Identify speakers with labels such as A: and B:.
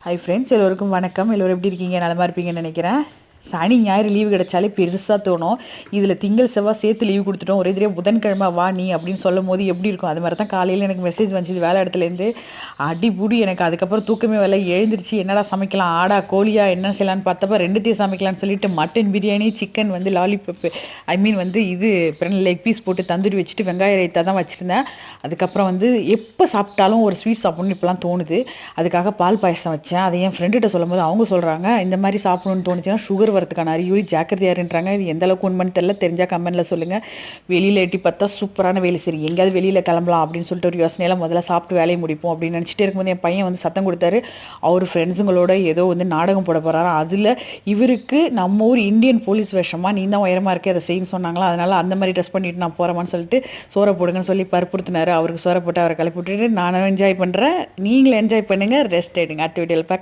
A: Hi friends, எல்லோருக்கும் வணக்கம். எல்லோரும் எப்படி இருக்கீங்க? நலமா இருப்பீங்கன்னு நினைக்கிறேன். சனி ஞாயிறு லீவு கிடைச்சாலே பெருசாக தோணும். இதில் திங்கள் செவ்வாய் சேர்த்து லீவு கொடுத்துட்டோம். ஒரே தெரியா புதன்கிழமை வா நீ அப்படின்னு சொல்லும் போது எப்படி இருக்கும்? அது மாதிரி தான் காலையில் எனக்கு மெசேஜ் வந்துச்சு வேலை இடத்துலேருந்து. அடிபுடி எனக்கு அதுக்கப்புறம் தூக்கமே வரல. எழுந்திரிச்சு என்னடா சமைக்கலாம், ஆடா கோழியா என்ன செய்யலான்னு பார்த்தப்ப ரெண்டுத்தையும் சமைக்கலான்னு சொல்லிட்டு மட்டன் பிரியாணி, சிக்கன் லாலிபப்பு, இது லெக் பீஸ் போட்டு தந்தூரி வச்சுட்டு வெங்காய ரைத்தா தான் வச்சுருந்தேன். அதுக்கப்புறம் எப்போ சாப்பிட்டாலும் ஒரு ஸ்வீட் சாப்பிட்ணுன்னு இப்போலாம் தோணுது. அதுக்காக பால் பாயசம் வச்சேன். அதை என் ஃப்ரெண்டுகிட்ட சொல்லும் போது அவங்க சொல்கிறாங்க, இந்த மாதிரி சாப்பிடணும்னு தோணுச்சுன்னா சுகர் வரதுக்கான அறிகுறி, ஜாக்கிரதையாருன்றாங்க. இது எந்த அளவுக்கு உண்மைன்னு தெரியல, தெரிஞ்சால் கமெண்ட்டில் சொல்லுங்கள். வெளியில் எட்டி பார்த்தா சூப்பரான வேலை, சரி எங்கேயாவது வெளியில் கிளம்பலாம் அப்படின்னு சொல்லிட்டு ஒரு யோசனையெல்லாம் முதல்ல சாப்பிட்டு வேலையை முடிப்போம் அப்படின்னு நினச்சிட்டே இருக்கும்போது என் பையன் சத்தம் கொடுத்தாரு. அவர் ஃப்ரெண்ட்ஸுங்களோட ஏதோ நாடகம் போட போகிறாரா. அதில் இவருக்கு நம்ம ஊர் இந்தியன் போலீஸ் வேஷமாக நீ தான் உயரமாக இருக்கே அதை செய்யணும்னு சொன்னாங்களா. அதனால் அந்த மாதிரி ட்ரெஸ் பண்ணிட்டு நான் போகிறேன்னு சொல்லிட்டு சோறை போடுங்கன்னு சொல்லி பருப்புறுத்தினாரு. அவருக்கு சோறை போட்டு அவரை கிளப்பி விட்டுட்டு நானும் என்ஜாய் பண்ணுறேன். நீங்களும் என்ஜாய் பண்ணுங்கள், ரெஸ்ட் எடுங்க. அடுத்த வீடியோவில் பார்க்கலாம்.